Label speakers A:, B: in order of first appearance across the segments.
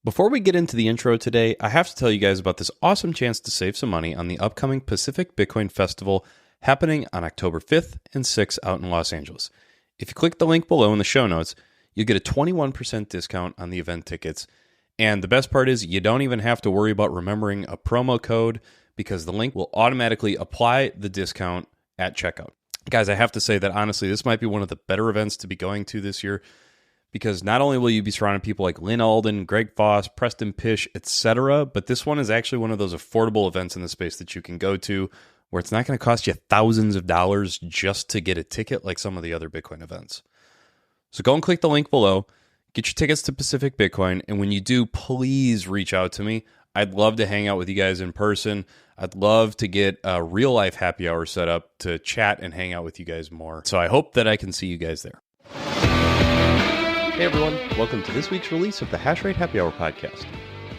A: Before we get into the intro today, I have to tell you guys about this awesome chance to save some money on the upcoming Pacific Bitcoin Festival happening on October 5th and 6th out in Los Angeles. If you click the link below in the show notes, you get a 21% discount on the event tickets. And the best part is you don't even have to worry about remembering a promo code because the link will automatically apply the discount at checkout. Guys, I have to say that honestly, this might be one of the better events to be going to this year, because not only will you be surrounded people like Lynn Alden, Greg Foss, Preston Pish, etc., but this one is actually one of those affordable events in the space that you can go to where it's not going to cost you thousands of dollars just to get a ticket like some of the other Bitcoin events. So go and click the link below, get your tickets to Pacific Bitcoin, and when you do, please reach out to me. I'd love to hang out with you guys in person. I'd love to get a real-life happy hour set up to chat and hang out with you guys more. So I hope that I can see you guys there. Hey everyone, welcome to this week's release of the Hashrate Happy Hour Podcast.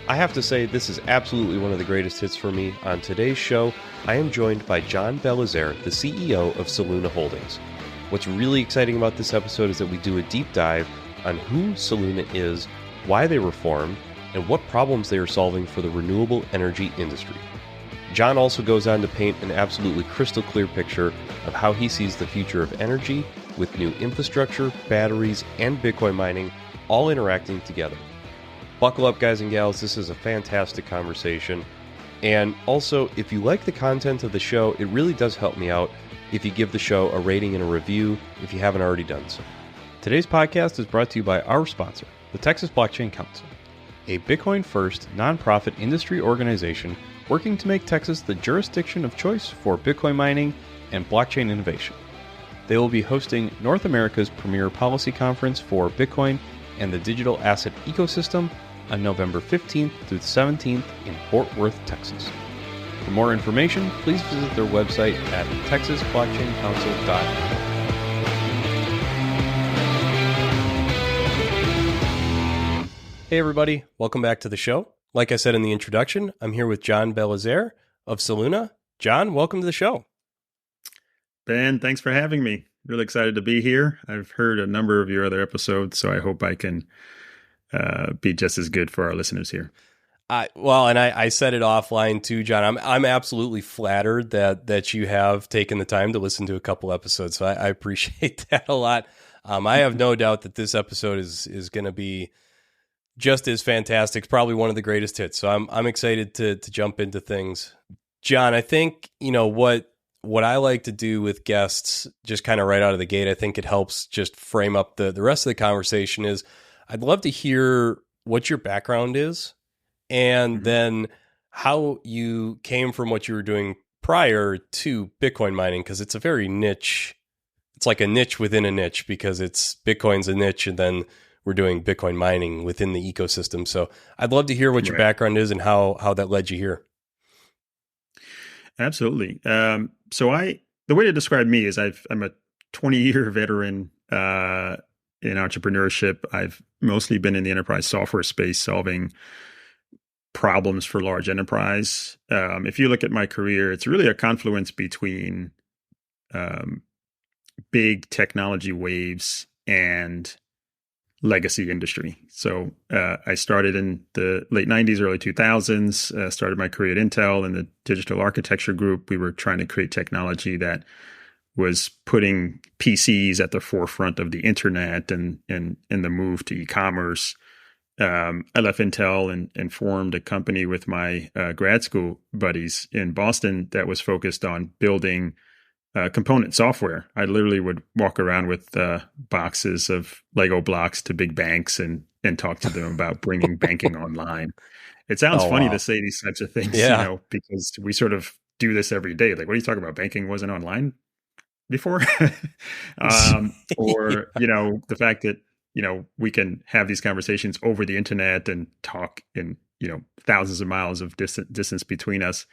A: I have to say, this is absolutely one of the greatest hits for me. On today's show, I am joined by John Belizaire, the CEO of Soluna Holdings. What's really exciting about this episode is that we do a deep dive on who Soluna is, why they were formed, and what problems they are solving for the renewable energy industry. John also goes on to paint an absolutely crystal clear picture of how he sees the future of energy with new infrastructure, batteries, and Bitcoin mining all interacting together. Buckle up, guys and gals. This is a fantastic conversation. And also, if you like the content of the show, it really does help me out if you give the show a rating and a review if you haven't already done so. Today's podcast is brought to you by our sponsor, the Texas Blockchain Council, a Bitcoin-first nonprofit industry organization working to make Texas the jurisdiction of choice for Bitcoin mining and blockchain innovation. They will be hosting North America's premier policy conference for Bitcoin and the digital asset ecosystem on November 15th through the 17th in Fort Worth, Texas. For more information, please visit their website at texasblockchaincouncil.org. Hey everybody, welcome back to the show. Like I said in the introduction, I'm here with John Belizaire of Soluna. John, welcome to the show.
B: Ben, thanks for having me. Really excited to be here. I've heard a number of your other episodes, so I hope I can be just as good for our listeners here.
A: I said it offline too, John. I'm absolutely flattered that you have taken the time to listen to a couple episodes. So I appreciate that a lot. I have no doubt that this episode is going to be just as fantastic. It's probably one of the greatest hits. So I'm excited to jump into things. John, I think what I like to do with guests, just kind of right out of the gate, I think it helps just frame up the rest of the conversation, is I'd love to hear what your background is and then how you came from what you were doing prior to Bitcoin mining, because it's a very niche. It's like a niche within a niche, because Bitcoin's a niche and then we're doing Bitcoin mining within the ecosystem. So I'd love to hear what your background is and how that led you here.
B: Absolutely. The way to describe me is I'm a 20-year veteran in entrepreneurship. I've mostly been in the enterprise software space, solving problems for large enterprise. If you look at my career, it's really a confluence between big technology waves and legacy industry. So I started in the late 90s, early 2000s, started my career at Intel in the digital architecture group. We were trying to create technology that was putting PCs at the forefront of the internet and the move to e-commerce. I left Intel and formed a company with my grad school buddies in Boston that was focused on building component software. I literally would walk around with boxes of Lego blocks to big banks and talk to them about bringing banking online. It sounds funny to say these types of things, because we sort of do this every day. Like, what are you talking about? Banking wasn't online before? Or, the fact that, we can have these conversations over the internet and talk in, thousands of miles of distance between us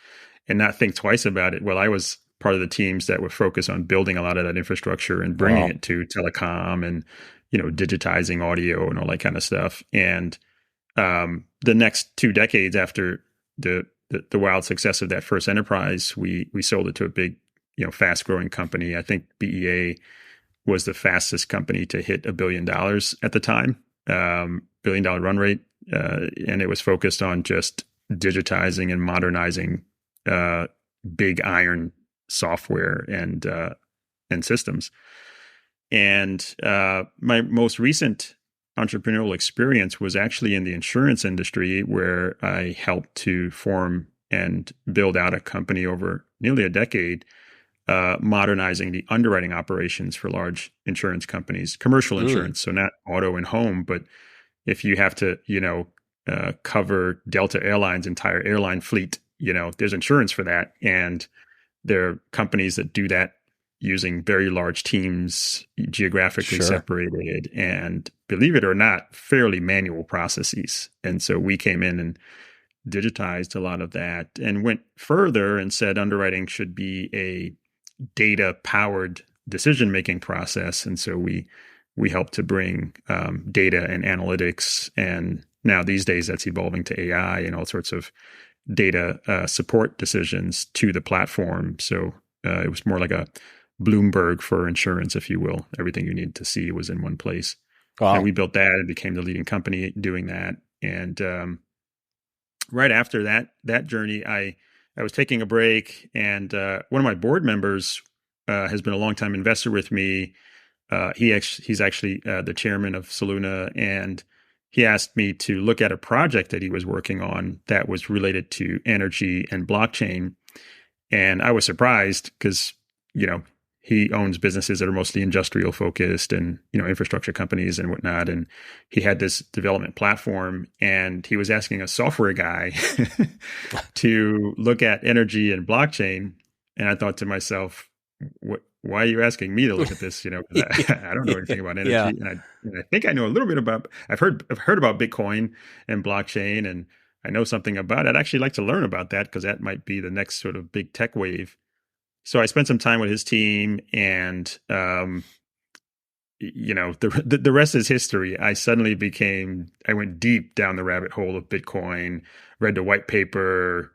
B: and not think twice about it. Well, I was part of the teams that were focused on building a lot of that infrastructure and bringing it to telecom and, digitizing audio and all that kind of stuff. And the next 2 decades after the wild success of that first enterprise, we sold it to a big, fast growing company. I think BEA was the fastest company to hit $1 billion at the time, $1 billion run rate. and it was focused on just digitizing and modernizing big iron software and systems. And my most recent entrepreneurial experience was actually in the insurance industry, where I helped to form and build out a company over nearly a decade, modernizing the underwriting operations for large insurance companies, commercial insurance, so not auto and home, but if you have to, cover Delta Airlines' entire airline fleet, there's insurance for that. And there are companies that do that using very large teams, geographically separated, and believe it or not, fairly manual processes. And so we came in and digitized a lot of that and went further and said underwriting should be a data-powered decision-making process. And so we helped to bring data and analytics, and now these days that's evolving to AI and all sorts of data support decisions to the platform. So it was more like a Bloomberg for insurance, if you will. Everything you needed to see was in one place. Wow. And we built that and became the leading company doing that. And right after that journey, I was taking a break, and one of my board members has been a longtime investor with me. He's actually the chairman of Soluna, and he asked me to look at a project that he was working on that was related to energy and blockchain. And I was surprised because, he owns businesses that are mostly industrial focused and, infrastructure companies and whatnot. And he had this development platform, and he was asking a software guy to look at energy and blockchain. And I thought to myself, why are you asking me to look at this? I don't know anything about energy. Yeah. And I think I know a little bit about, I've heard about Bitcoin and blockchain, and I know something about it. I'd actually like to learn about that because that might be the next sort of big tech wave. So I spent some time with his team, and the rest is history. I went deep down the rabbit hole of Bitcoin, read the white paper,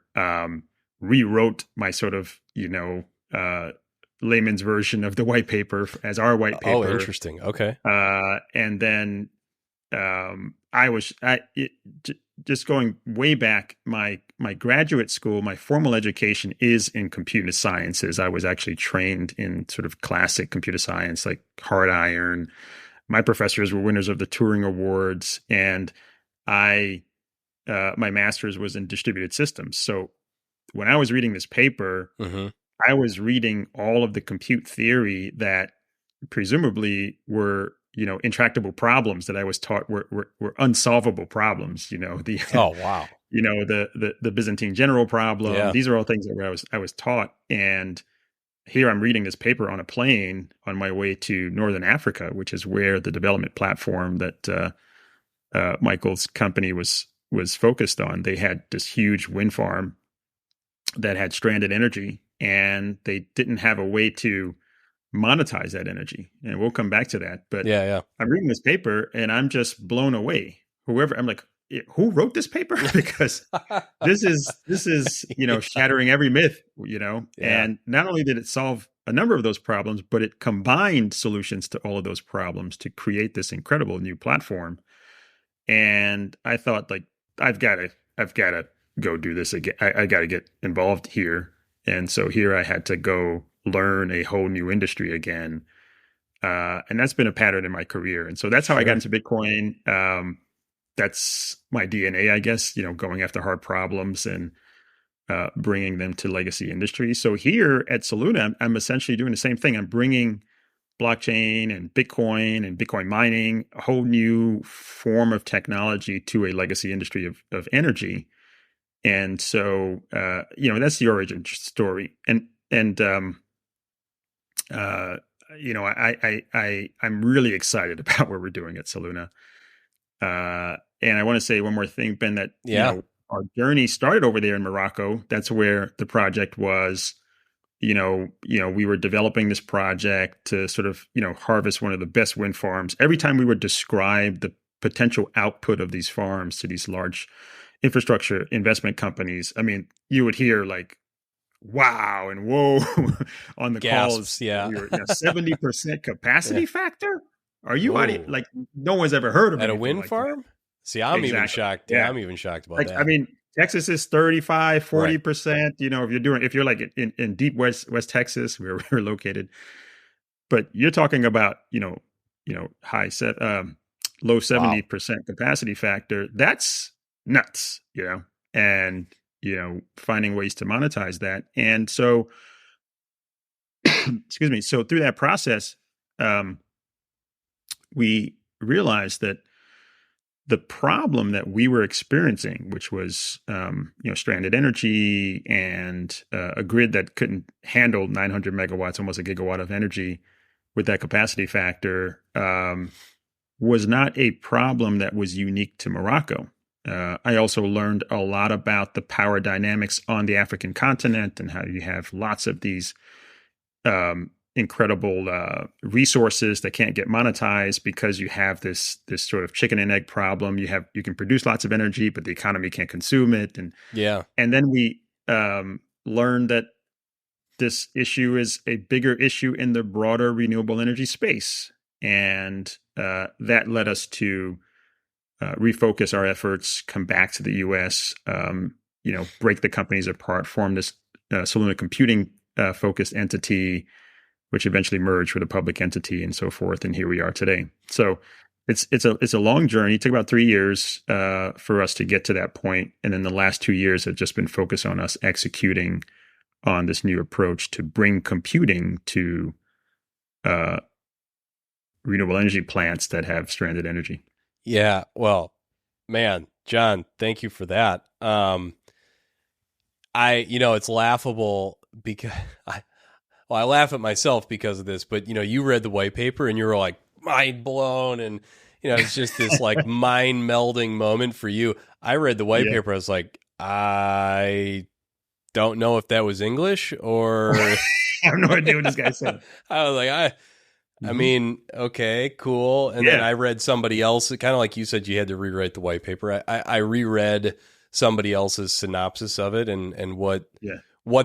B: rewrote my sort of layman's version of the white paper as our white paper.
A: Oh, interesting. Okay.
B: And then just going way back, my graduate school, my formal education is in computer sciences. I was actually trained in sort of classic computer science, like hard iron. My professors were winners of the Turing Awards, and my master's was in distributed systems. So when I was reading this paper, I was reading all of the compute theory that presumably were intractable problems that I was taught were unsolvable problems.
A: Oh wow.
B: The Byzantine general problem. Yeah. These are all things that I was taught. And here I'm reading this paper on a plane on my way to Northern Africa, which is where the development platform that Michael's company was focused on. They had this huge wind farm that had stranded energy, and they didn't have a way to monetize that energy. And we'll come back to that. But
A: yeah. I'm
B: reading this paper and I'm just blown away. I'm like, who wrote this paper? Because this is, shattering every myth, Yeah. And not only did it solve a number of those problems, but it combined solutions to all of those problems to create this incredible new platform. And I thought, like, I've got to go do this again. I got to get involved here. And so here I had to go learn a whole new industry again. And that's been a pattern in my career. And so that's how I got into Bitcoin. That's my DNA, I guess, going after hard problems and bringing them to legacy industry. So here at Soluna, I'm essentially doing the same thing. I'm bringing blockchain and Bitcoin mining, a whole new form of technology to a legacy industry of energy. And so, that's the origin story. I'm really excited about what we're doing at Soluna. And I want to say one more thing, Ben, that our journey started over there in Morocco. That's where the project was. We were developing this project to sort of, harvest one of the best wind farms. Every time we would describe the potential output of these farms to these large infrastructure investment companies, I mean, you would hear like, wow and whoa on the
A: Gasps,
B: calls.
A: Yeah.
B: We were 70% capacity factor. Are you like, no one's ever heard of
A: at a wind farm? See, I'm even
B: Exactly.
A: shocked. Yeah,
B: Yeah.
A: I'm even shocked about
B: Like, I
A: that.
B: mean, Texas is 35,
A: Right.
B: 40%, if you're like in deep West Texas, where we're located, but you're talking about, low
A: Wow.
B: 70% capacity factor. That's nuts, and, finding ways to monetize that. And so, excuse me. So through that process, um, we realized that the problem that we were experiencing, which was stranded energy and a grid that couldn't handle 900 megawatts, almost a gigawatt of energy with that capacity factor, was not a problem that was unique to Morocco. I also learned a lot about the power dynamics on the African continent and how you have lots of these incredible resources that can't get monetized because you have this sort of chicken and egg problem. You can produce lots of energy, but the economy can't consume it,
A: Yeah.
B: and then we learned that this issue is a bigger issue in the broader renewable energy space, and that led us to refocus our efforts, come back to the U.S., break the companies apart, form this Soluna Computing focused entity, which eventually merged with a public entity and so forth. And here we are today. So it's a long journey. It took about 3 years for us to get to that point. And then the last 2 years have just been focused on us executing on this new approach to bring computing to renewable energy plants that have stranded energy.
A: Yeah. Well, man, John, thank you for that. It's laughable because I laugh at myself because of this, but you read the white paper and you were like mind blown, and it's just this like mind melding moment for you. I read the white paper. I was like, I don't know if that was English or
B: I have no idea what this guy said.
A: I was like, I mean, okay, cool. And then I read somebody else, kind of like you said, you had to rewrite the white paper. I reread somebody else's synopsis of it and what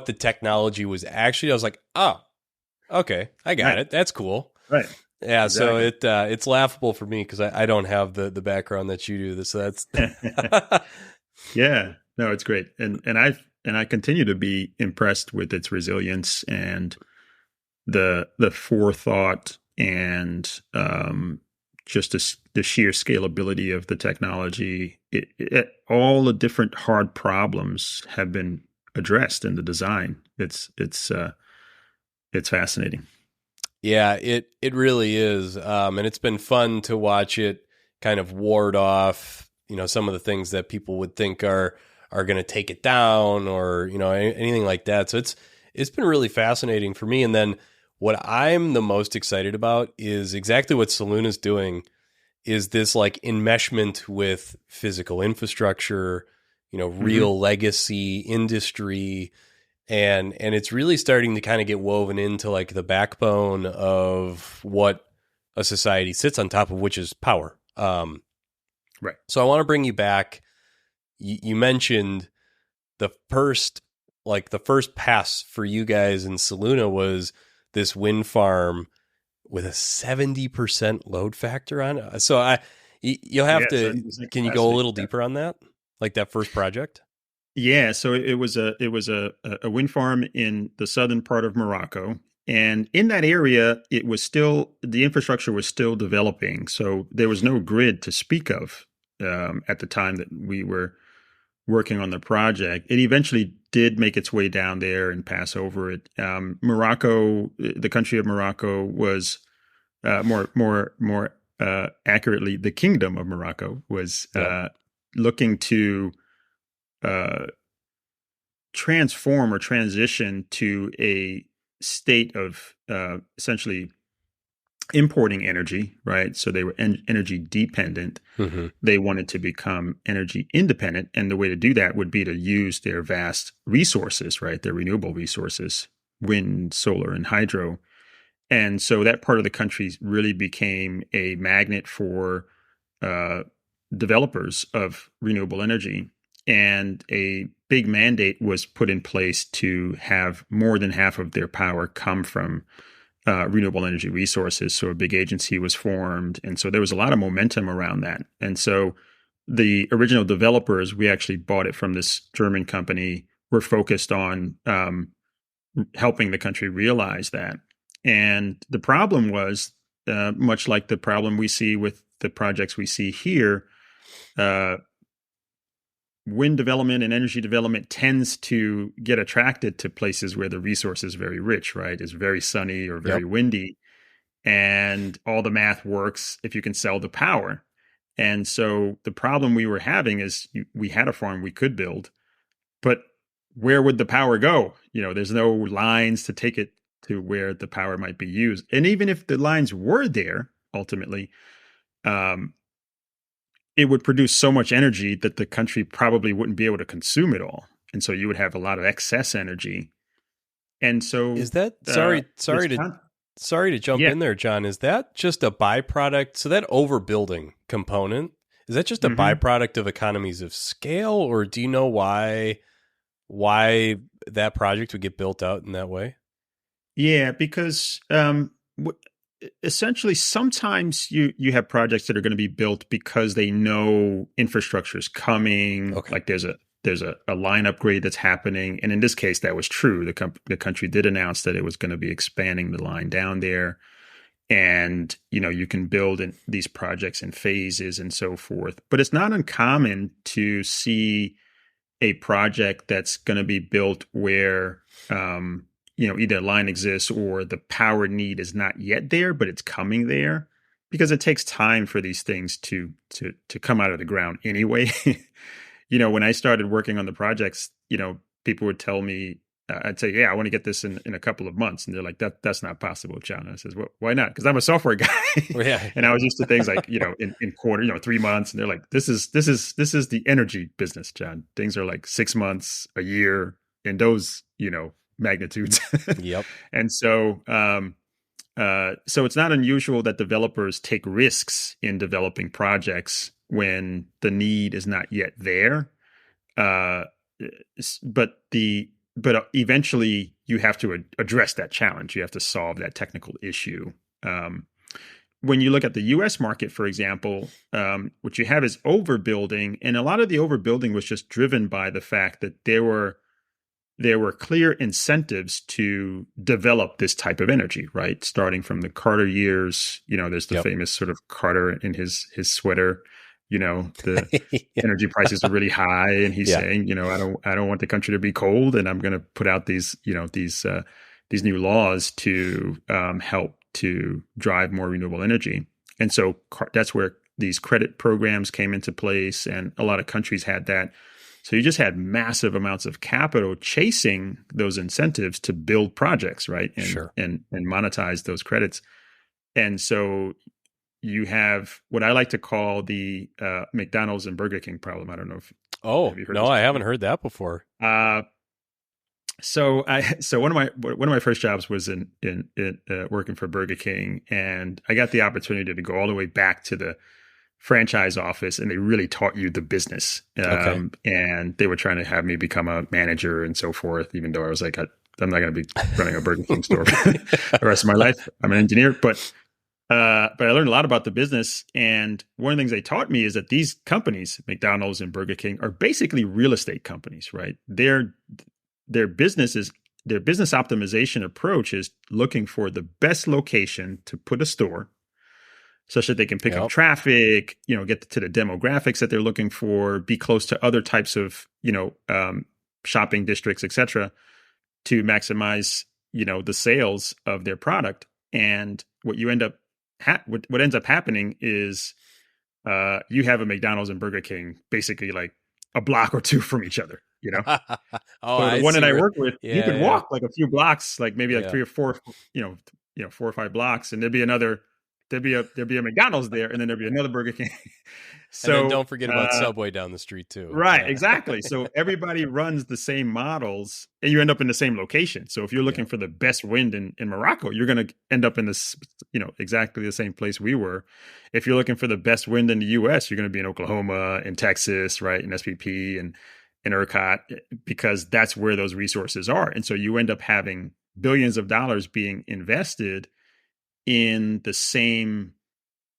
A: the technology was actually. I was like, oh, okay, I got it. That's cool.
B: Right.
A: Yeah.
B: Exactly.
A: So it's laughable for me because I don't have the background that you do. So that's
B: yeah. No, it's great. And I continue to be impressed with its resilience and the forethought and just the sheer scalability of the technology. All the different hard problems have been addressed in the design. It's fascinating.
A: Yeah, it really is. And it's been fun to watch it kind of ward off, some of the things that people would think are going to take it down or, anything like that. So it's been really fascinating for me. And then what I'm the most excited about is exactly what Soluna's doing is this like enmeshment with physical infrastructure, real legacy industry. And it's really starting to kind of get woven into like the backbone of what a society sits on top of, which is power.
B: Right.
A: So I want to bring you back. You mentioned the first pass for you guys in Soluna was this wind farm with a 70% load factor on it. So you'll have to, can you go a little deeper on that? Like that first project?
B: Yeah, so it was a wind farm in the southern part of Morocco, and in that area, the infrastructure was still developing. So there was no grid to speak of at the time that we were working on the project. It eventually did make its way down there and pass over it. Morocco, the country of Morocco, was more accurately, the Kingdom of Morocco was looking to transform or transition to a state of essentially importing energy, right? So they were energy dependent. They wanted to become energy independent. And the way to do that would be to use their vast resources, right? Their renewable resources, wind, solar, and hydro. And so that part of the country really became a magnet for developers of renewable energy. And a big mandate was put in place to have more than half of their power come from renewable energy resources. So a big agency was formed. And so there was a lot of momentum around that. And so the original developers, we actually bought it from this German company, were focused on helping the country realize that. And the problem was, much like the problem we see with the projects we see here, wind development and energy development tends to get attracted to places where the resource is very rich, right? It's very sunny or very windy. And all the math works if you can sell the power. And so the problem we were having is we had a farm we could build, but where would the power go? There's no lines to take it to where the power might be used. And even if the lines were there, ultimately, it would produce so much energy that the country probably wouldn't be able to consume it all. And so you would have a lot of excess energy. And so
A: is that sorry to jump in there, John. Is that just a byproduct? So that overbuilding component, is that just a byproduct of economies of scale, or do you know why that project would get built out in that way?
B: Yeah, because essentially sometimes you have projects that are going to be built because they know infrastructure is coming. Okay. Like there's a line upgrade that's happening. And in this case, that was true. The country did announce that it was going to be expanding the line down there. And, you can build in these projects in phases and so forth. But it's not uncommon to see a project that's going to be built where, either a line exists or the power need is not yet there, but it's coming there, because it takes time for these things to come out of the ground anyway. When I started working on the projects, people would tell me, I'd say, yeah, I want to get this in a couple of months. And they're like, that's not possible, John. And I says, well, why not? Because I'm a software guy.
A: Well, yeah.
B: And I was used to things like, in quarter, 3 months. And they're like, this is the energy business, John. Things are like 6 months, a year, in those, magnitudes.
A: Yep.
B: And so, so it's not unusual that developers take risks in developing projects when the need is not yet there. But eventually you have to address that challenge. You have to solve that technical issue. When you look at the U.S. market, for example, what you have is overbuilding, and a lot of the overbuilding was just driven by the fact that there were clear incentives to develop this type of energy, right? Starting from the Carter years, there's the famous sort of Carter in his sweater, the energy prices are really high, and he's saying, I don't want the country to be cold, and I'm going to put out these new laws to help to drive more renewable energy. And so that's where these credit programs came into place, and a lot of countries had that. So you just had massive amounts of capital chasing those incentives to build projects, right? And monetize those credits. And so you have what I like to call the McDonald's and Burger King problem. I don't know if
A: I haven't heard that before.
B: So one of my first jobs was in working for Burger King, and I got the opportunity to go all the way back to the franchise office, and they really taught you the business. And they were trying to have me become a manager and so forth, even though I was like, I'm not going to be running a Burger King store for the rest of my life. I'm an engineer, but I learned a lot about the business. And one of the things they taught me is that these companies, McDonald's and Burger King, are basically real estate companies, right? Their business optimization approach is looking for the best location to put a store, such that they can pick up traffic, get to the demographics that they're looking for, be close to other types of, shopping districts, et cetera, to maximize, the sales of their product. And what you end up, what ends up happening is you have a McDonald's and Burger King basically like a block or two from each other, So the one that I worked with, you could walk like a few blocks, like maybe like 3 or 4, 4 or 5 blocks, and there'd be a McDonald's there, and then there'd be another Burger King. So
A: and then don't forget about Subway down the street too.
B: Right, exactly. So everybody runs the same models, and you end up in the same location. So if you're looking for the best wind in Morocco, you're going to end up in this, exactly the same place we were. If you're looking for the best wind in the U.S., you're going to be in Oklahoma, in Texas, right, in SPP and in ERCOT, because that's where those resources are. And so you end up having billions of dollars being invested in the same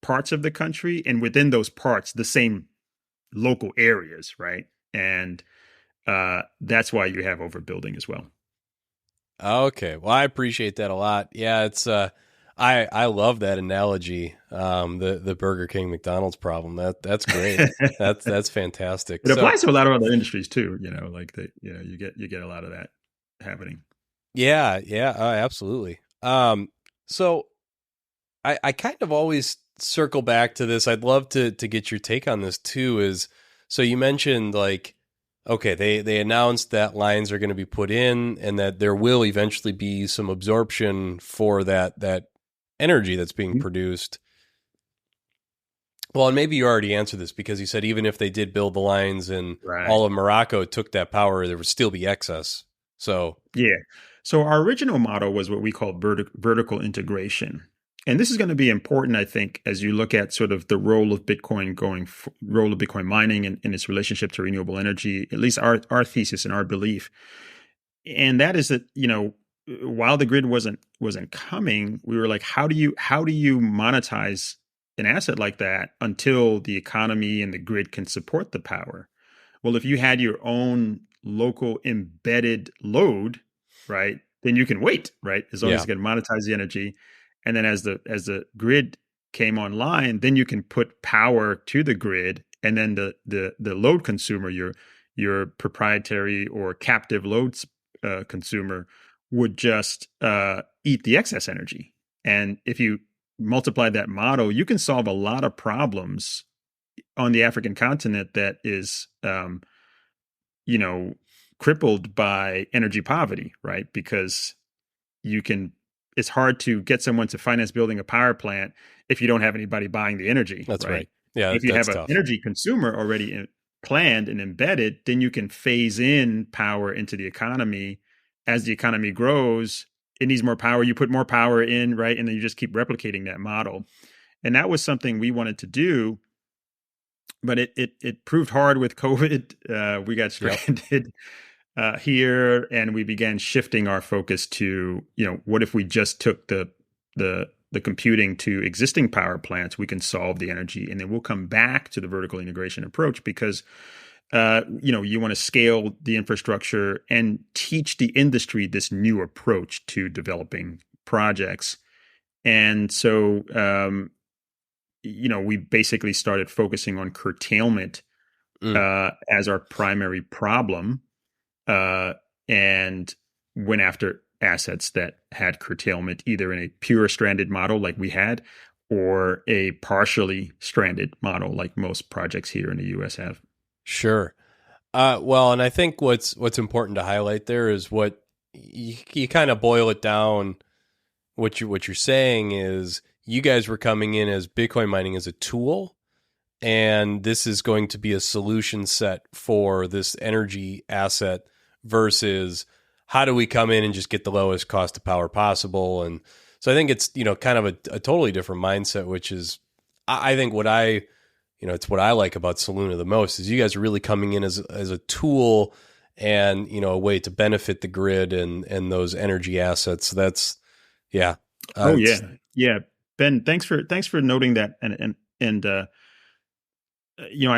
B: parts of the country, and within those parts, the same local areas, right? And that's why you have overbuilding as well.
A: Okay. Well, I appreciate that a lot. Yeah, it's I love that analogy. The Burger King McDonald's problem. That's great. That's fantastic.
B: It
A: So
B: applies to a lot of other industries too, like you get a lot of that happening.
A: yeah, absolutely. So I kind of always circle back to this. I'd love to get your take on this too. Is so you mentioned like, okay, they announced that lines are going to be put in, and that there will eventually be some absorption for that energy that's being produced. Well, and maybe you already answered this because you said even if they did build the lines and
B: Right.
A: all of Morocco took that power, there would still be excess. So
B: Yeah. So our original model was what we call vertical integration. And this is going to be important, I think, as you look at sort of the role of Bitcoin role of Bitcoin mining and its relationship to renewable energy, at least our thesis and our belief. And that is that, while the grid wasn't coming, we were like, how do you monetize an asset like that until the economy and the grid can support the power? Well, if you had your own local embedded load, right, then you can wait, right, as long as you can monetize the energy. And then as the grid came online, then you can put power to the grid, and then the load consumer, your proprietary or captive loads consumer, would just eat the excess energy. And if you multiply that model, you can solve a lot of problems on the African continent that is, crippled by energy poverty, right? Because it's hard to get someone to finance building a power plant if you don't have anybody buying the energy.
A: that's right. Yeah,
B: If you
A: that's
B: have an
A: tough.
B: energy consumer already planned and embedded, then you can phase in power into the economy. As the economy grows, it needs more power. You put more power in, right? And then you just keep replicating that model. And that was something we wanted to do, but it proved hard with COVID. We got stranded here, and we began shifting our focus to, what if we just took the computing to existing power plants? We can solve the energy, and then we'll come back to the vertical integration approach because you want to scale the infrastructure and teach the industry this new approach to developing projects. And so we basically started focusing on curtailment as our primary problem, and went after assets that had curtailment, either in a pure stranded model like we had, or a partially stranded model like most projects here in the US have.
A: Sure. Well, and I think what's important to highlight there is what you kind of boil it down. What you're saying is you guys were coming in as Bitcoin mining as a tool, and this is going to be a solution set for this energy asset versus how do we come in and just get the lowest cost of power possible. And so I think it's, kind of a totally different mindset, which is, I think it's what I like about Soluna the most is you guys are really coming in as a tool and, a way to benefit the grid and those energy assets. So that's, yeah.
B: Yeah. Ben, thanks for noting that. And I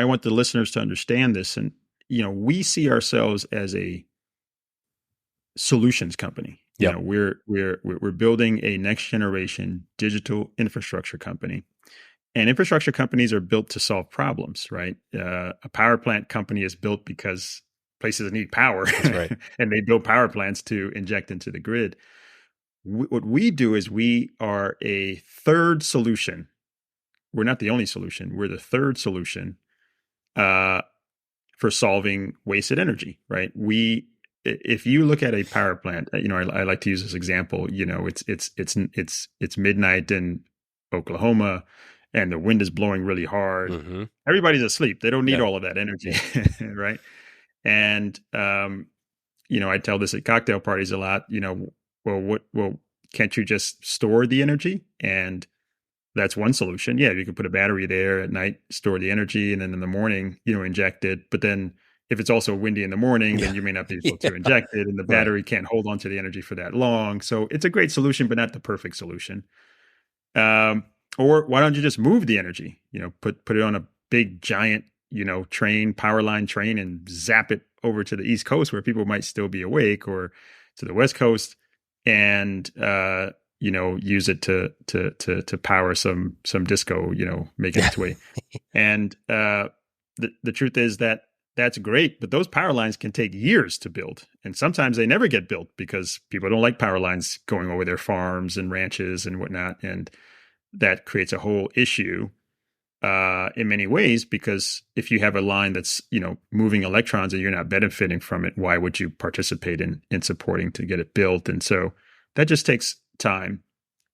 B: want the listeners to understand this. And, we see ourselves as a solutions company.
A: Yep.
B: We're building a next generation digital infrastructure company, and infrastructure companies are built to solve problems, right? A power plant company is built because places need power.
A: That's right.
B: And they build power plants to inject into the grid. What we do is we are a third solution. We're not the only solution. We're the third solution for solving wasted energy, right? If you look at a power plant, I like to use this example. It's midnight in Oklahoma, and the wind is blowing really hard.
A: Mm-hmm.
B: Everybody's asleep. They don't need all of that energy, right? And I tell this at cocktail parties a lot. Well, can't you just store the energy? And that's one solution. Yeah, you could put a battery there at night, store the energy, and then in the morning, inject it. But then if it's also windy in the morning, then you may not be able to inject it, and the battery can't hold on to the energy for that long. So it's a great solution, but not the perfect solution. Or why don't you just move the energy? Put it on a big giant, power line train and zap it over to the East Coast where people might still be awake, or to the West Coast, and use it to power some disco, making its way. And the truth is that that's great, but those power lines can take years to build, and sometimes they never get built because people don't like power lines going over their farms and ranches and whatnot, and that creates a whole issue in many ways, because if you have a line that's moving electrons and you're not benefiting from it, why would you participate in supporting to get it built? And so that just takes time.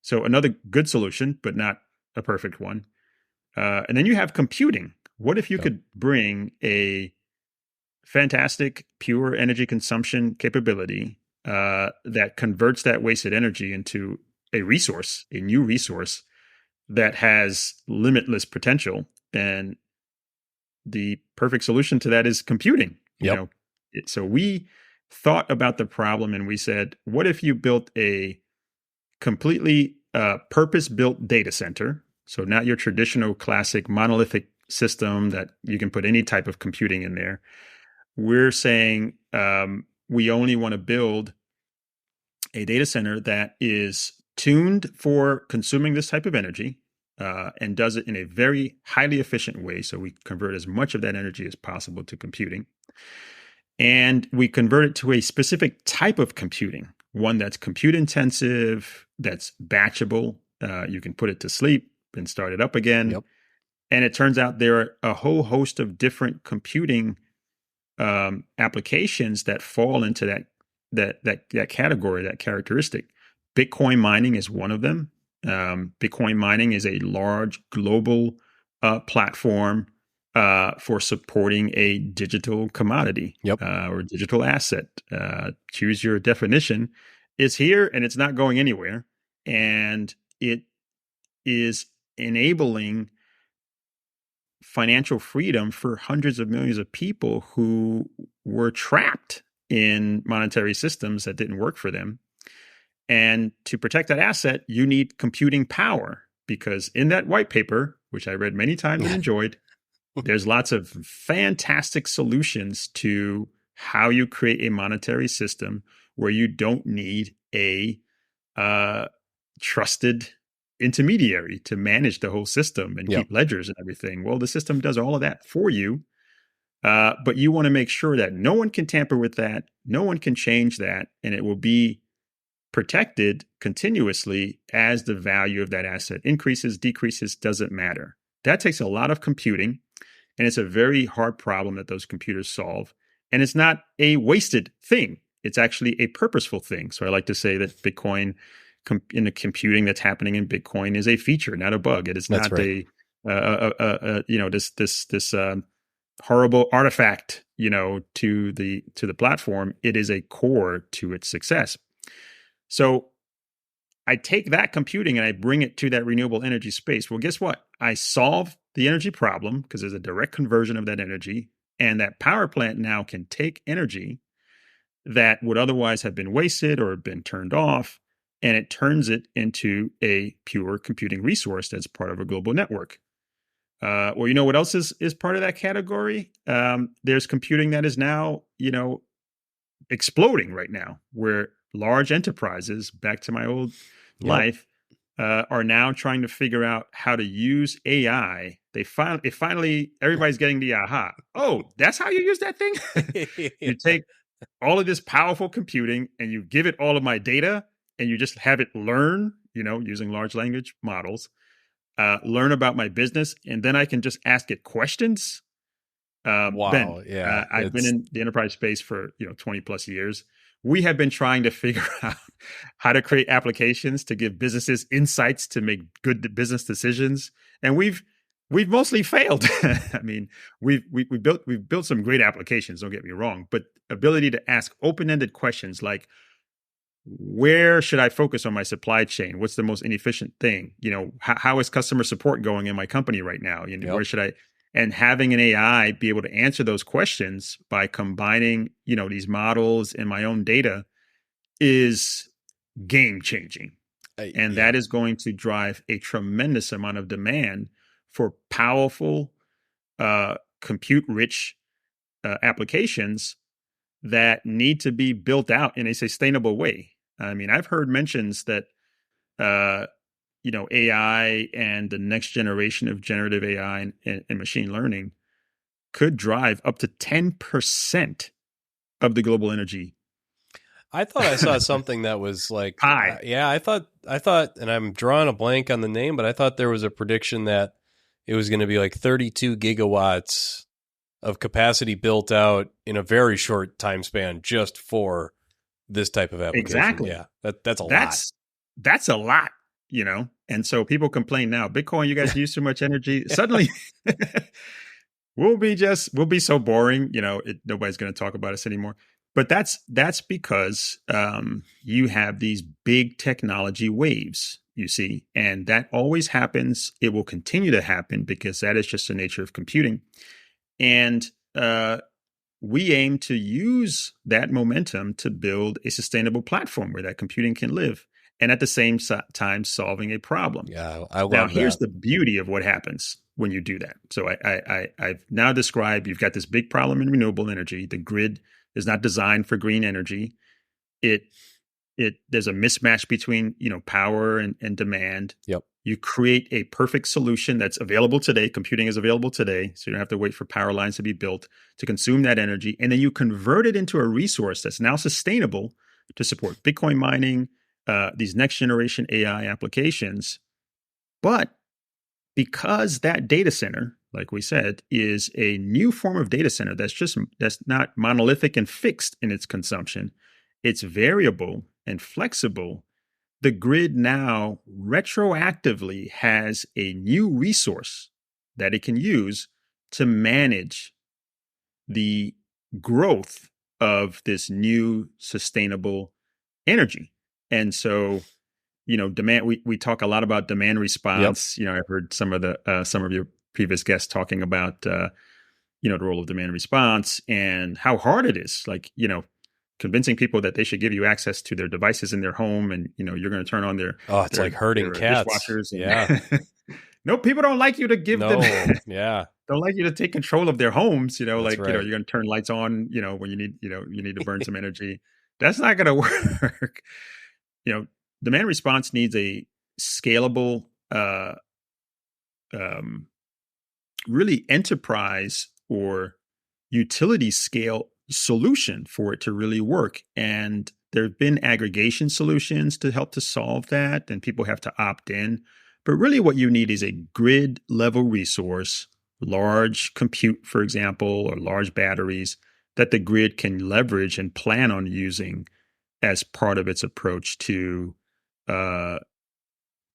B: So another good solution, but not a perfect one. And then you have computing. What if you could bring a fantastic pure energy consumption capability that converts that wasted energy into a new resource that has limitless potential? And the perfect solution to that is computing. So we thought about the problem and we said, what if you built a completely purpose-built data center? So not your traditional classic monolithic system that you can put any type of computing in there. We're saying we only want to build a data center that is tuned for consuming this type of energy and does it in a very highly efficient way. So we convert as much of that energy as possible to computing. And we convert it to a specific type of computing, one that's compute intensive, that's batchable. You can put it to sleep and start it up again.
A: Yep.
B: And it turns out there are a whole host of different computing applications that fall into that category, that characteristic. Bitcoin mining is one of them. Bitcoin mining is a large global platform for supporting a digital commodity or digital asset. Choose your definition. It's here and it's not going anywhere. And it is enabling financial freedom for hundreds of millions of people who were trapped in monetary systems that didn't work for them. And to protect that asset, you need computing power, because in that white paper, which I read many times and enjoyed, there's lots of fantastic solutions to how you create a monetary system where you don't need a trusted intermediary to manage the whole system and keep ledgers and everything. Well, the system does all of that for you, but you want to make sure that no one can tamper with that, no one can change that, and it will be protected continuously as the value of that asset increases, decreases, doesn't matter. That takes a lot of computing, and it's a very hard problem that those computers solve. And it's not a wasted thing. It's actually a purposeful thing. So I like to say that Bitcoin, in the computing that's happening in Bitcoin, is a feature, not a bug. It is not this horrible artifact, to the platform. It is a core to its success. So I take that computing and I bring it to that renewable energy space. Well, guess what? I solve the energy problem because there's a direct conversion of that energy. And that power plant now can take energy that would otherwise have been wasted or been turned off, and it turns it into a pure computing resource that's part of a global network. Well, you know what else is part of that category? There's computing that is now, exploding right now, where large enterprises, back to my old life, are now trying to figure out how to use AI. Finally, everybody's getting the aha. Oh, that's how you use that thing? You take all of this powerful computing and you give it all of my data and you just have it learn, using large language models, learn about my business, and then I can just ask it questions.
A: Wow.
B: Ben, I've been in the enterprise space for 20 plus years. We have been trying to figure out how to create applications to give businesses insights to make good business decisions, and we've mostly failed. I mean, we've built some great applications. Don't get me wrong, but ability to ask open-ended questions like, where should I focus on my supply chain? What's the most inefficient thing? How is customer support going in my company right now? Where should I? And having an AI be able to answer those questions by combining, these models and my own data is game changing. And that is going to drive a tremendous amount of demand for powerful compute-rich applications that need to be built out in a sustainable way. I mean, I've heard mentions that AI and the next generation of generative AI and machine learning could drive up to 10% of the global energy
A: I thought I saw something that was like,
B: pie.
A: I thought, and I'm drawing a blank on the name, but I thought there was a prediction that it was going to be like 32 gigawatts of capacity built out in a very short time span just for this type of application.
B: Exactly.
A: Yeah, that's a lot.
B: That's a lot, And so people complain now, Bitcoin, you guys use too much energy. Suddenly we'll be so boring, nobody's going to talk about us anymore. But that's because you have these big technology waves, you see, and that always happens. It will continue to happen because that is just the nature of computing. And we aim to use that momentum to build a sustainable platform where that computing can live, and at the same time solving a problem.
A: Yeah, I love
B: now,
A: that.
B: Here's the beauty of what happens when you do that. So I've now described, you've got this big problem in renewable energy. The grid is not designed for green energy. There's a mismatch between power and demand.
A: Yep.
B: You create a perfect solution that's available today. Computing is available today, so you don't have to wait for power lines to be built to consume that energy. And then you convert it into a resource that's now sustainable to support Bitcoin mining, these next generation AI applications. But because that data center, like we said, is a new form of data center that's not monolithic and fixed in its consumption, it's variable and flexible. The grid now retroactively has a new resource that it can use to manage the growth of this new sustainable energy. And so, demand, we talk a lot about demand response. Yep. I've heard some of your previous guests talking about, the role of demand response and how hard it is. Like, convincing people that they should give you access to their devices in their home, and you're going to turn on their
A: like herding cats.
B: Dishwashers.
A: Yeah.
B: No, people don't like you to give them.
A: Yeah.
B: Don't like you to take control of their homes.
A: That's right.
B: You're going to turn lights on. When you need to burn some energy. That's not going to work. Demand response needs a scalable, really enterprise or utility scale solution for it to really work. And there have been aggregation solutions to help to solve that, and people have to opt in. But really what you need is a grid level resource, large compute, for example, or large batteries that the grid can leverage and plan on using as part of its approach to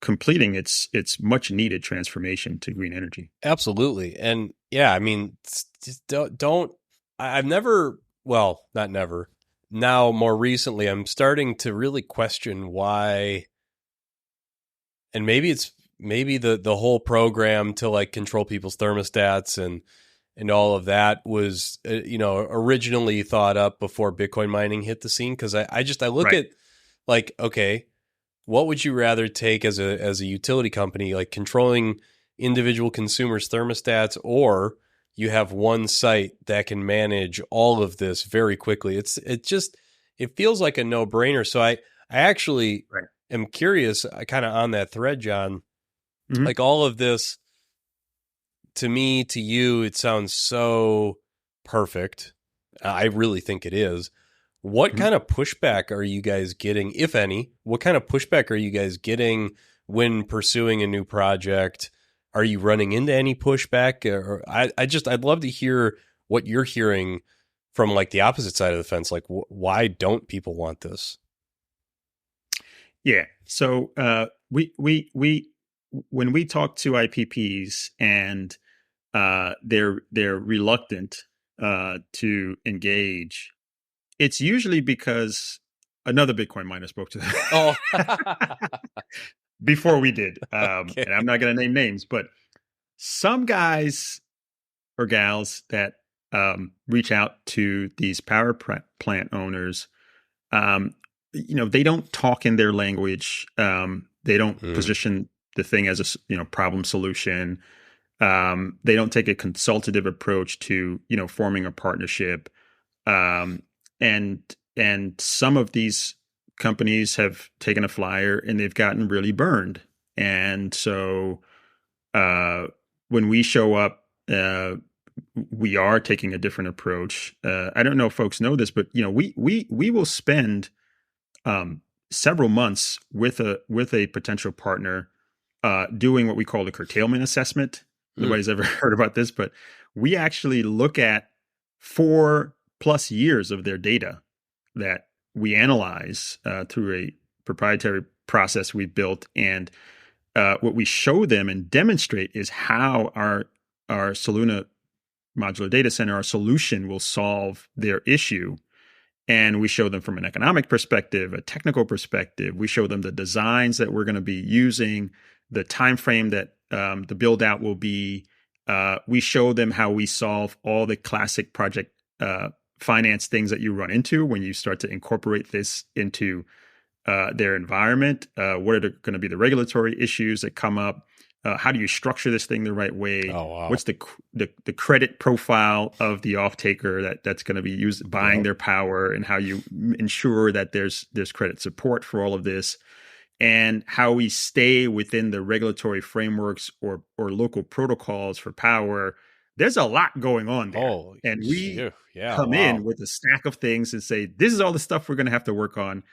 B: completing its much needed transformation to green energy.
A: Absolutely. And yeah, I mean, I've never, well, not never. Now, more recently, I'm starting to really question why, and maybe it's the whole program to like control people's thermostats and all of that was, originally thought up before Bitcoin mining hit the scene. Cause I look
B: Right.
A: at like, okay, what would you rather take as a utility company, like controlling individual consumers' thermostats, or you have one site that can manage all of this very quickly? It feels like a no-brainer. So I actually am curious, kind of on that thread, John, like all of this, to me, to you, it sounds so perfect. I really think it is. What kind of pushback are you guys getting, if any? What kind of pushback are you guys getting when pursuing a new project? Are you running into any pushback? Or I'd love to hear what you're hearing from like the opposite side of the fence. Like, why don't people want this?
B: Yeah. So we when we talk to IPPs and they're reluctant to engage, it's usually because another Bitcoin miner spoke to them.
A: Oh,
B: before we did.
A: Okay.
B: And I'm not going to name names, but some guys or gals that reach out to these power plant owners, they don't talk in their language. They don't position the thing as a problem solution. They don't take a consultative approach to, forming a partnership. And some of these companies have taken a flyer and they've gotten really burned. And so when we show up, we are taking a different approach. I don't know if folks know this, but we will spend several months with a potential partner doing what we call a curtailment assessment. Nobody's ever heard about this, but we actually look at 4+ years of their data that we analyze through a proprietary process we've built. And what we show them and demonstrate is how our Soluna modular data center, our solution, will solve their issue. And we show them from an economic perspective, a technical perspective. We show them the designs that we're going to be using, the time frame that the build out will be. We show them how we solve all the classic project finance things that you run into when you start to incorporate this into their environment. What are going to be the regulatory issues that come up? How do you structure this thing the right way?
A: Oh, wow.
B: What's the credit profile of the off-taker that's going to be buying their power, and how you ensure that there's credit support for all of this, and how we stay within the regulatory frameworks or local protocols for power. There's a lot going on there.
A: Oh,
B: and we
A: come
B: in with a stack of things and say, this is all the stuff we're going to have to work on.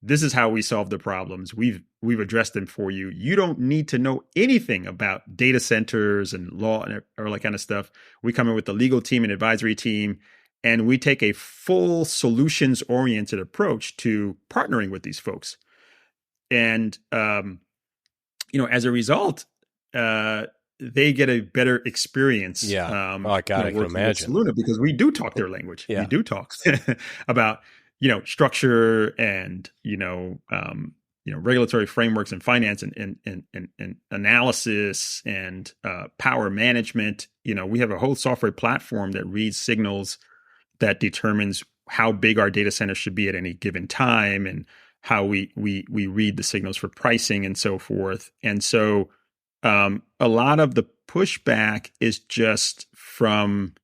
B: This is how we solve the problems. We've addressed them for you. You don't need to know anything about data centers and law and all that kind of stuff. We come in with the legal team and advisory team, and we take a full solutions-oriented approach to partnering with these folks. And as a result, they get a better experience.
A: Yeah. I can imagine.
B: Soluna, because we do talk their language.
A: Yeah.
B: We do talk about structure and regulatory frameworks and finance and analysis and power management. We have a whole software platform that reads signals that determines how big our data center should be at any given time, and how we read the signals for pricing and so forth. And so a lot of the pushback is just from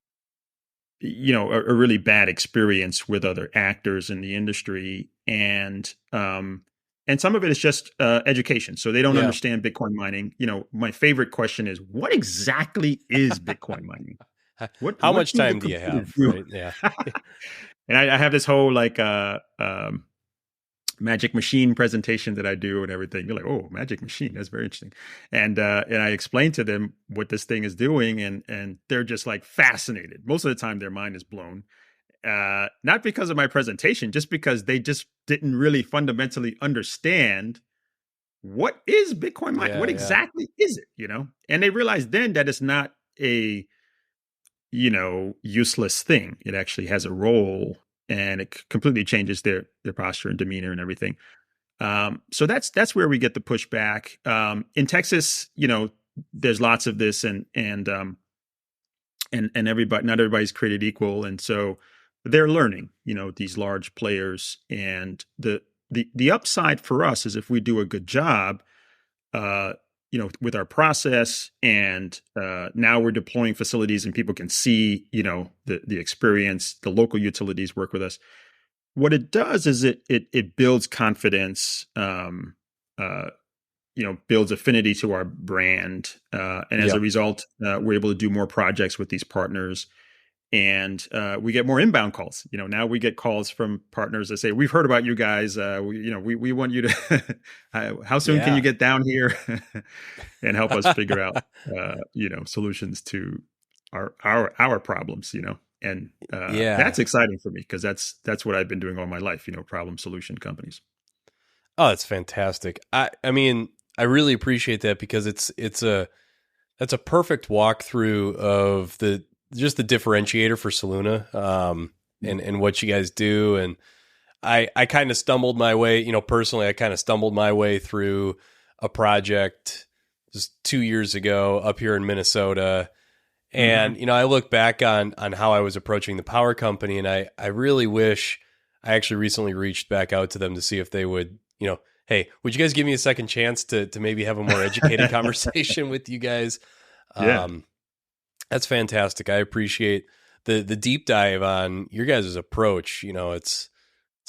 B: a really bad experience with other actors in the industry, and some of it is just education. So they don't understand Bitcoin mining. My favorite question is, what exactly is Bitcoin mining?
A: How much time do you have? Right? Yeah.
B: And I have this whole magic machine presentation that I do and everything. You're like, oh, magic machine, that's very interesting. And I explain to them what this thing is doing, and they're just fascinated. Most of the time their mind is blown. Not because of my presentation, just because they just didn't really fundamentally understand what is Bitcoin mining. What exactly is it, And they realize then that it's not a useless thing. It actually has a role, and it completely changes their posture and demeanor and everything. So that's where we get the pushback. In Texas, there's lots of this, and everybody, not everybody's created equal, and so they're learning. These large players, and the upside for us is if we do a good job, with our process, and now we're deploying facilities and people can see, the experience, the local utilities work with us. What it does is it builds confidence, builds affinity to our brand. And as a result, we're able to do more projects with these partners, and we get more inbound calls. Now we get calls from partners that say, we've heard about you guys. We want you to, how soon can you get down here and help us figure out, solutions to our problems, and that's exciting for me, because that's what I've been doing all my life, problem solution companies.
A: Oh, that's fantastic. I mean, I really appreciate that, because that's a perfect walkthrough of just the differentiator for Soluna, and what you guys do. And I kind of stumbled my way, personally, I kind of stumbled my way through a project just 2 years ago up here in Minnesota. And, I look back on how I was approaching the power company, and I really wish I actually recently reached back out to them to see if they would, hey, would you guys give me a second chance to maybe have a more educated conversation with you guys? That's fantastic. I appreciate the deep dive on your guys' approach. It's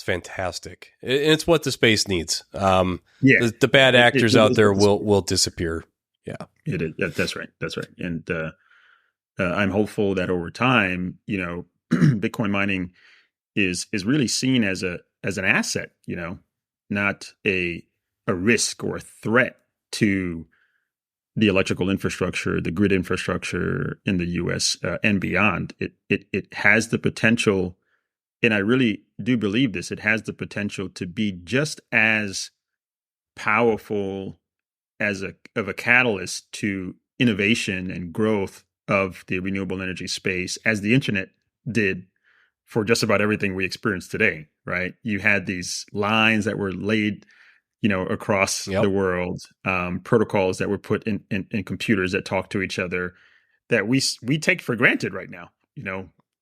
A: fantastic. It's what the space needs.
B: Yeah,
A: The bad actors
B: it
A: out
B: is
A: there
B: what the
A: will disappear. Yeah.
B: it is. Yeah, that's right. That's right. And I'm hopeful that over time, Bitcoin mining is really seen as an asset, not a risk or a threat to the electrical infrastructure, the grid infrastructure in the U.S. And beyond. It has the potential, and I really do believe this. It has the potential to be just as powerful as a catalyst to innovation and growth of the renewable energy space as the internet did for just about everything we experience today, right? You had these lines that were laid, across the
A: Yep.
B: world, protocols that were put in computers that talk to each other that we take for granted right now.
A: Big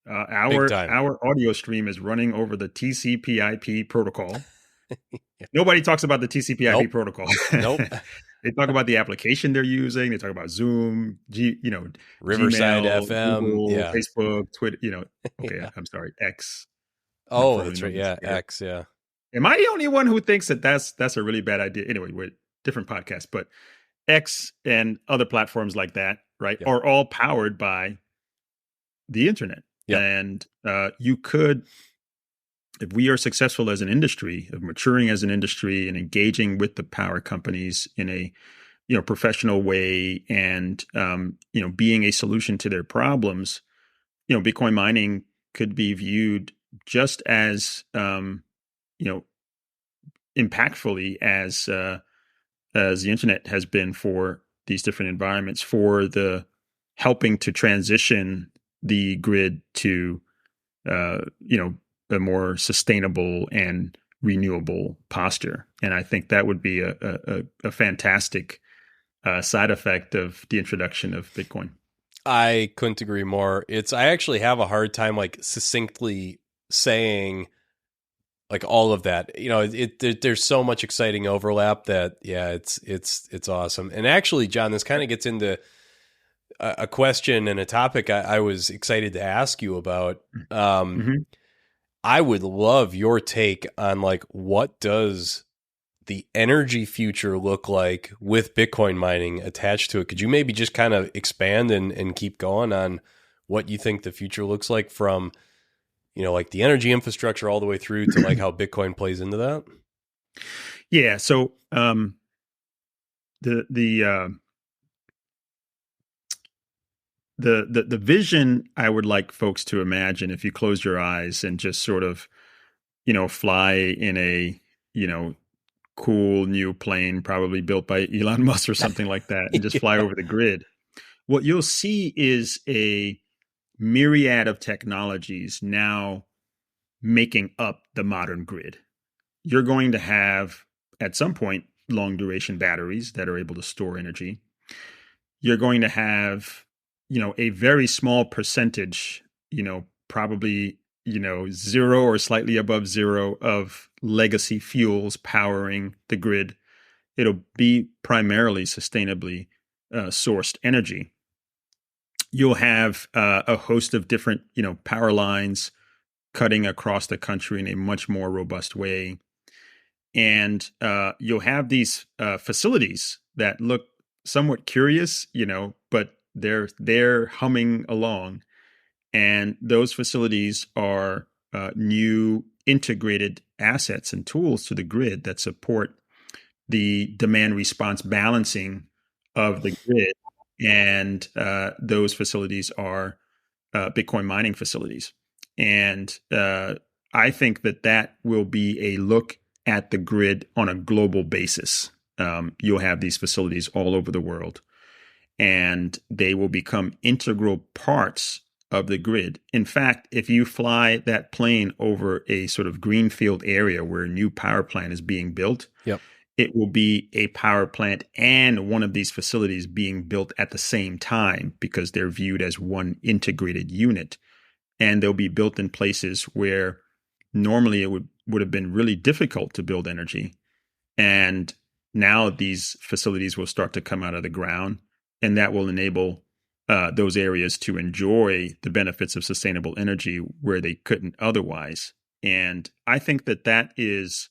B: Our
A: time.
B: audio stream is running over the TCP/IP protocol.
A: Yeah.
B: Nobody talks about the TCP/IP
A: Nope.
B: protocol.
A: Nope.
B: They talk about the application they're using. They talk about Zoom,
A: Riverside
B: Gmail,
A: FM.
B: Google,
A: Yeah.
B: Facebook, Twitter. Okay,
A: Yeah.
B: I'm sorry, X. I don't
A: Oh,
B: probably
A: that's
B: know
A: right.
B: this.
A: Yeah. X. Yeah.
B: Am I the only one who thinks that that's a really bad idea? Anyway, we're different podcasts, but X and other platforms like that, right,
A: Yep.
B: are all powered by the internet.
A: Yep.
B: And you could, if we are successful as an industry, of maturing as an industry and engaging with the power companies in a professional way, and being a solution to their problems, Bitcoin mining could be viewed just as impactfully as the internet has been for these different environments, for the helping to transition the grid to a more sustainable and renewable posture. And I think that would be a fantastic side effect of the introduction of Bitcoin.
A: I couldn't agree more. I actually have a hard time like succinctly saying like all of that. There's so much exciting overlap that it's awesome. And actually, John, this kind of gets into a question and a topic I was excited to ask you about.
B: Mm-hmm.
A: I would love your take on like what does the energy future look like with Bitcoin mining attached to it? Could you maybe just kind of expand and keep going on what you think the future looks like from, like the energy infrastructure all the way through to like how Bitcoin plays into that?
B: Yeah. So the vision I would like folks to imagine, if you close your eyes and just sort of, fly in a, cool new plane, probably built by Elon Musk or something like that, and just fly over the grid, what you'll see is a myriad of technologies now making up the modern grid. You're going to have, at some point, long duration batteries that are able to store energy. You're going to have, a very small percentage, probably, zero or slightly above zero of legacy fuels powering the grid. It'll be primarily sustainably sourced energy. You'll have a host of different, power lines cutting across the country in a much more robust way. And you'll have these facilities that look somewhat curious, but they're humming along. And those facilities are new integrated assets and tools to the grid that support the demand response balancing of the grid. And those facilities are Bitcoin mining facilities. And I think that will be a look at the grid on a global basis. You'll have these facilities all over the world, and they will become integral parts of the grid. In fact, if you fly that plane over a sort of greenfield area where a new power plant is being built,
A: Yep.
B: it will be a power plant and one of these facilities being built at the same time, because they're viewed as one integrated unit. And they'll be built in places where normally it would have been really difficult to build energy. And now these facilities will start to come out of the ground, and that will enable those areas to enjoy the benefits of sustainable energy where they couldn't otherwise. And I think that is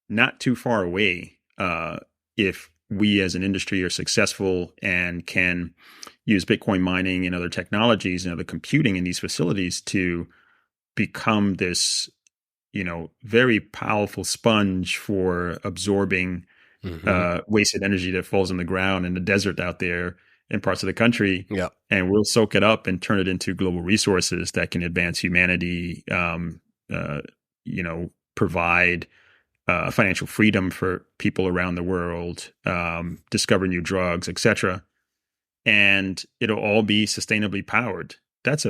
B: not too far away if we as an industry are successful and can use Bitcoin mining and other technologies and other computing in these facilities to become this, very powerful sponge for absorbing wasted energy that falls on the ground in the desert out there in parts of the country.
A: Yeah.
B: And we'll soak it up and turn it into global resources that can advance humanity, provide financial freedom for people around the world, discover new drugs, etc. And it'll all be sustainably powered. That's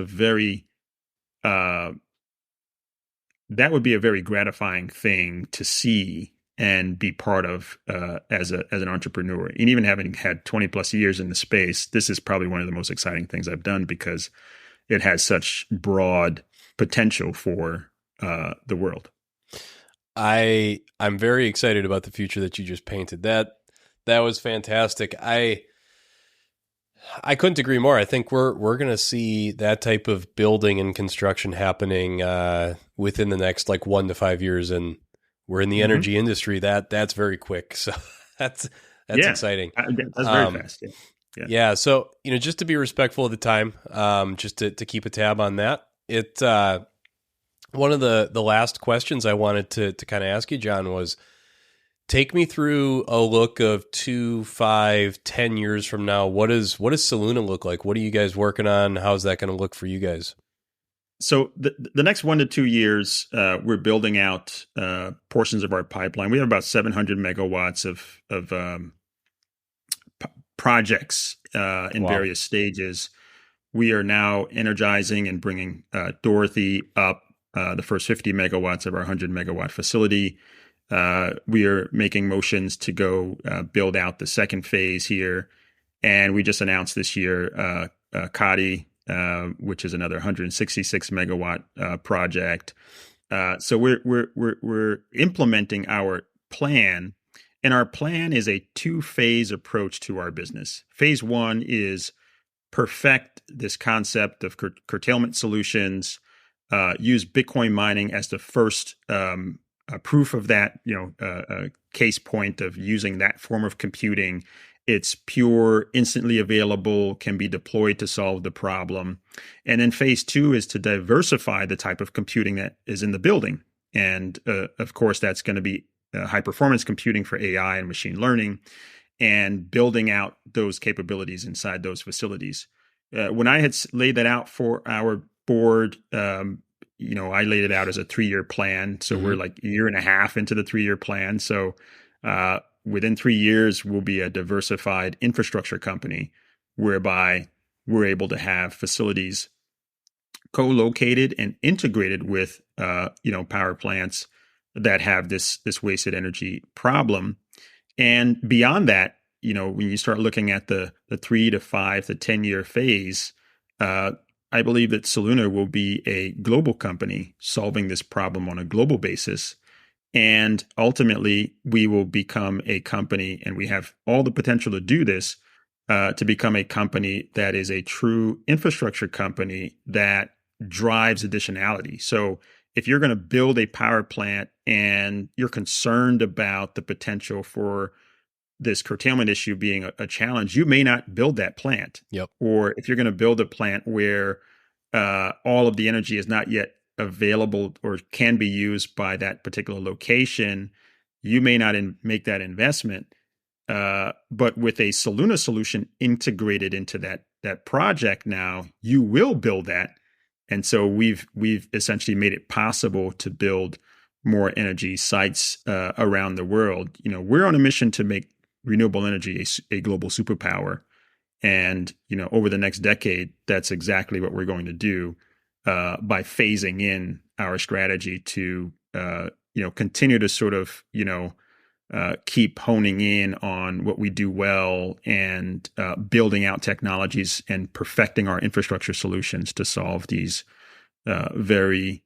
B: that would be a very gratifying thing to see and be part of as an entrepreneur. And even having had 20 plus years in the space, this is probably one of the most exciting things I've done because it has such broad potential for the world.
A: I'm very excited about the future that you just painted. That was fantastic. I couldn't agree more. I think we're going to see that type of building and construction happening within the next 1 to 5 years, and we're in the energy industry. That's very quick. So that's exciting.
B: That's very fast.
A: Yeah. So just to be respectful of the time, just to keep a tab on that. One of the last questions I wanted to kind of ask you, John, was take me through a look of 2, 5, 10 years from now. What does Soluna look like? What are you guys working on? How's that going to look for you guys?
B: So the next 1 to 2 years, we're building out portions of our pipeline. We have about 700 megawatts of projects in various stages. We are now energizing and bringing Dorothy up, the first 50 megawatts of our 100 megawatt facility. We are making motions to go build out the second phase here. And we just announced this year Kadi, which is another 166 megawatt project. So we're implementing our plan. And our plan is a 2-phase approach to our business. Phase 1 is perfect this concept of curtailment solutions, use Bitcoin mining as the first proof of that, case point of using that form of computing. It's pure, instantly available, can be deployed to solve the problem. And then phase 2 is to diversify the type of computing that is in the building. And of course, that's going to be high performance computing for AI and machine learning, and building out those capabilities inside those facilities. When I had laid that out for our board, I laid it out as a 3-year plan. So we're like a year and a half into the 3-year plan. So within 3 years, we'll be a diversified infrastructure company whereby we're able to have facilities co-located and integrated with, power plants that have this wasted energy problem. And beyond that, when you start looking at the 3 to 5 to 10-year phase, I believe that Soluna will be a global company solving this problem on a global basis. And ultimately, we will become a company, and we have all the potential to do this, to become a company that is a true infrastructure company that drives additionality. So if you're going to build a power plant and you're concerned about the potential for this curtailment issue being a challenge, you may not build that plant.
A: Yep.
B: Or if you're going to build a plant where all of the energy is not yet available or can be used by that particular location, you may not make that investment. But with a Soluna solution integrated into that project now, you will build that. And so we've essentially made it possible to build more energy sites around the world. We're on a mission to make renewable energy a global superpower. And, over the next decade, that's exactly what we're going to do by phasing in our strategy to, continue to sort of, keep honing in on what we do well and building out technologies and perfecting our infrastructure solutions to solve these very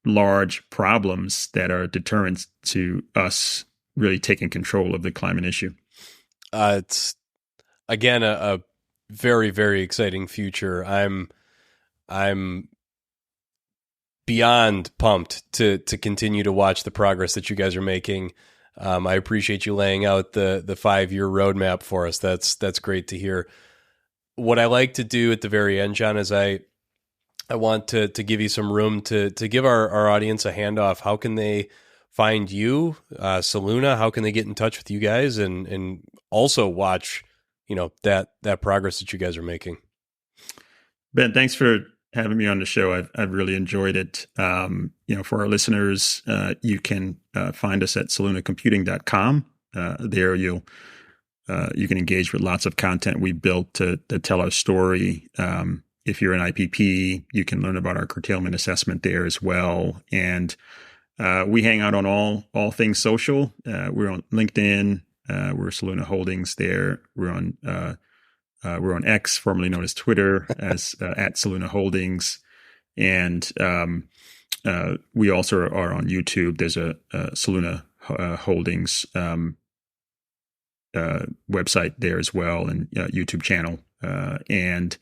B: large problems that are deterrents to us really taking control of the climate issue.
A: It's, again, a very, very exciting future. I'm beyond pumped to continue to watch the progress that you guys are making. I appreciate you laying out the 5-year roadmap for us. That's great to hear. What I like to do at the very end, John, is I want to give you some room to give our audience a handoff. How can they find you, Soluna? How can they get in touch with you guys and also watch, that progress that you guys are making?
B: Ben, thanks for having me on the show. I've really enjoyed it. For our listeners, you can find us at solunacomputing.com. There you can engage with lots of content we built to tell our story. If you're an IPP, you can learn about our curtailment assessment there as well. And we hang out on all things social. We're on LinkedIn. We're Soluna Holdings there. We're on X, formerly known as Twitter, as at Soluna Holdings. And we also are on YouTube. There's a Soluna Holdings website there as well, and YouTube channel. And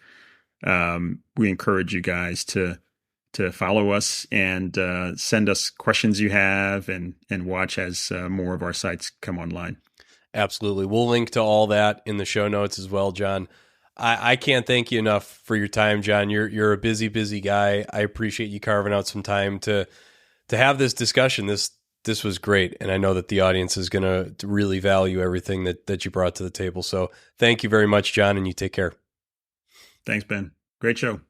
B: we encourage you guys to follow us and send us questions you have and watch as more of our sites come online.
A: Absolutely. We'll link to all that in the show notes as well, John. I can't thank you enough for your time, John. You're a busy guy. I appreciate you carving out some time to have this discussion. This was great, and I know that the audience is going to really value everything that you brought to the table. So thank you very much, John, and you take care.
B: Thanks, Ben. Great show.